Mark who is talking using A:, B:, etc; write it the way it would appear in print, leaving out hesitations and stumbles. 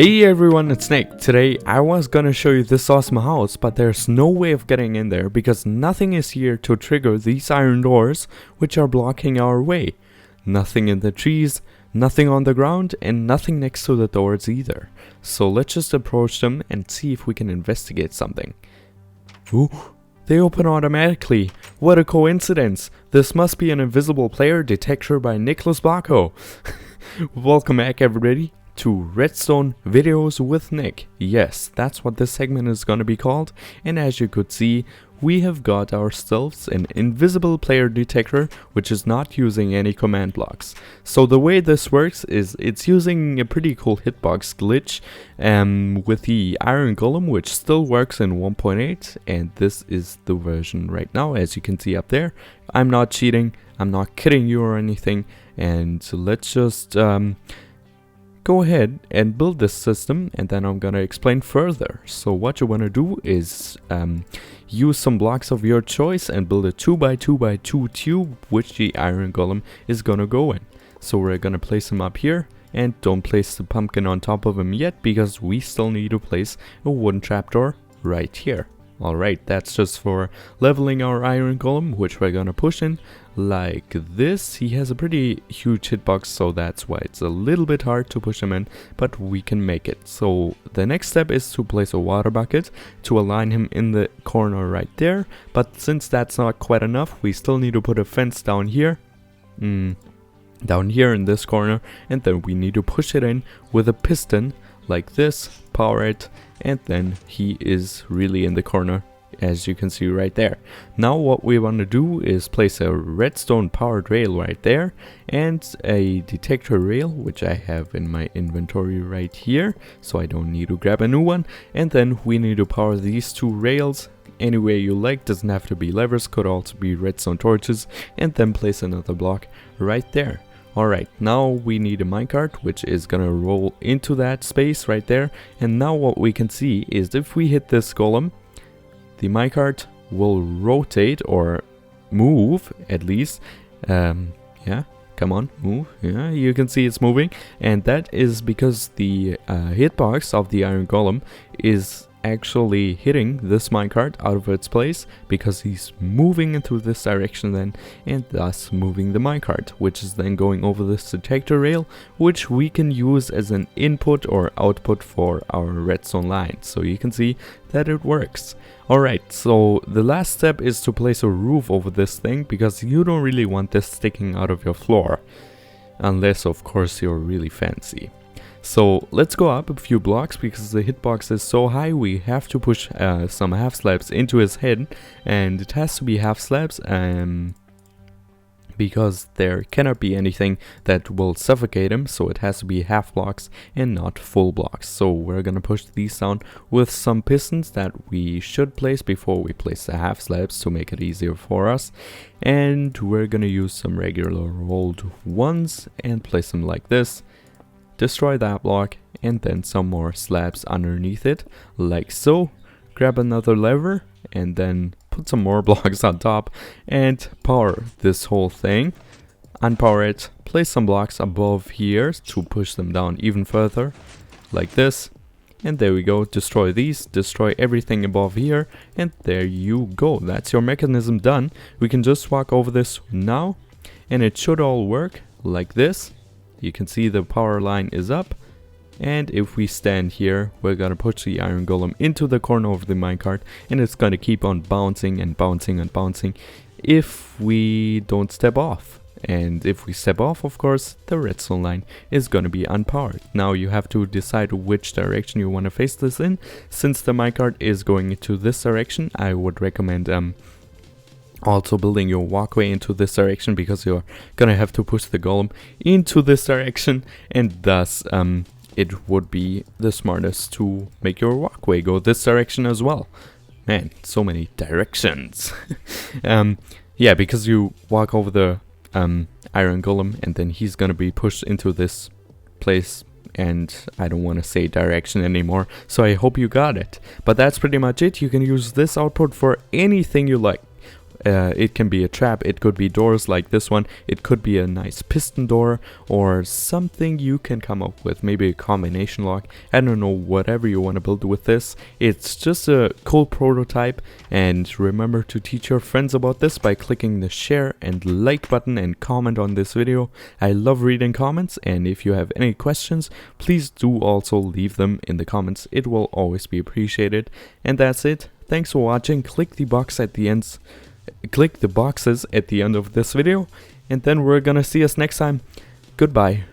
A: Hey everyone, it's Nick. Today I was gonna show you this awesome house, but there's no way of getting in there because nothing is here to trigger these iron doors which are blocking our way. Nothing in the trees, nothing on the ground, and nothing next to the doors either. So let's just approach them and see if we can investigate something. Ooh, they open automatically. What a coincidence. This must be an invisible player detector by Nicholas Bacco. Welcome back everybody to Redstone Videos with Nick. Yes, that's what this segment is gonna be called, and as you could see, we have got ourselves an invisible player detector which is not using any command blocks. So the way this works is it's using a pretty cool hitbox glitch with the iron golem, which still works in 1.8, and this is the version right now, as you can see up there. I'm not cheating, I'm not kidding you or anything, and so let's just go ahead and build this system, and then I'm gonna explain further. So what you wanna do is use some blocks of your choice and build a 2x2x2 tube which the iron golem is gonna go in. So we're gonna place him up here, and don't place the pumpkin on top of him yet because we still need to place a wooden trapdoor right here. Alright, that's just for leveling our iron golem, which we're gonna push in like this. He has a pretty huge hitbox, so that's why it's a little bit hard to push him in, but we can make it. So the next step is to place a water bucket to align him in the corner right there, but since that's not quite enough, we still need to put a fence down here. Down here in this corner, and then we need to push it in with a piston like this, power it, and then he is really in the corner, as you can see right there. Now what we want to do is place a redstone powered rail right there and a detector rail, which I have in my inventory right here, so I don't need to grab a new one. And then we need to power these two rails any way you like, doesn't have to be levers, could also be redstone torches, and then place another block right there. Alright, now we need a minecart which is gonna roll into that space right there, and now what we can see is if we hit this golem, the minecart will rotate or move at least. Yeah, come on, move. Yeah, you can see it's moving, and that is because the hitbox of the iron golem is actually hitting this minecart out of its place because he's moving into this direction then, and thus moving the minecart, which is then going over this detector rail, which we can use as an input or output for our redstone line. So you can see that it works. Alright, so the last step is to place a roof over this thing because you don't really want this sticking out of your floor, unless of course you're really fancy. So let's go up a few blocks because the hitbox is so high. We have to push some half slabs into his head, and it has to be half slabs because there cannot be anything that will suffocate him, so it has to be half blocks and not full blocks. So we're gonna push these down with some pistons that we should place before we place the half slabs to make it easier for us, and we're gonna use some regular rolled ones and place them like this. Destroy that block, and then some more slabs underneath it, like so. Grab another lever, and then put some more blocks on top, and power this whole thing. Unpower it, place some blocks above here to push them down even further, like this. And there we go, destroy these, destroy everything above here, and there you go. That's your mechanism done. We can just walk over this now, and it should all work like this. You can see the power line is up, and if we stand here, we're gonna push the iron golem into the corner of the minecart, and it's gonna keep on bouncing and bouncing and bouncing if we don't step off. And if we step off, of course, the redstone line is gonna be unpowered. Now you have to decide which direction you want to face this in. Since the minecart is going into this direction, I would recommend also building your walkway into this direction because you're gonna have to push the golem into this direction, and thus it would be the smartest to make your walkway go this direction as well. Man, so many directions. Yeah, because you walk over the iron golem and then he's gonna be pushed into this place, and I don't want to say direction anymore, so I hope you got it. But that's pretty much it. You can use this output for anything you like. It can be a trap, it could be doors like this one, it could be a nice piston door, or something you can come up with, maybe a combination lock. I don't know, whatever you want to build with this. It's just a cool prototype, and remember to teach your friends about this by clicking the share and like button and comment on this video. I love reading comments, and if you have any questions, please do also leave them in the comments. It will always be appreciated. And that's it. Thanks for watching. Click the boxes at the end of this video, and then we're gonna see us next time. Goodbye.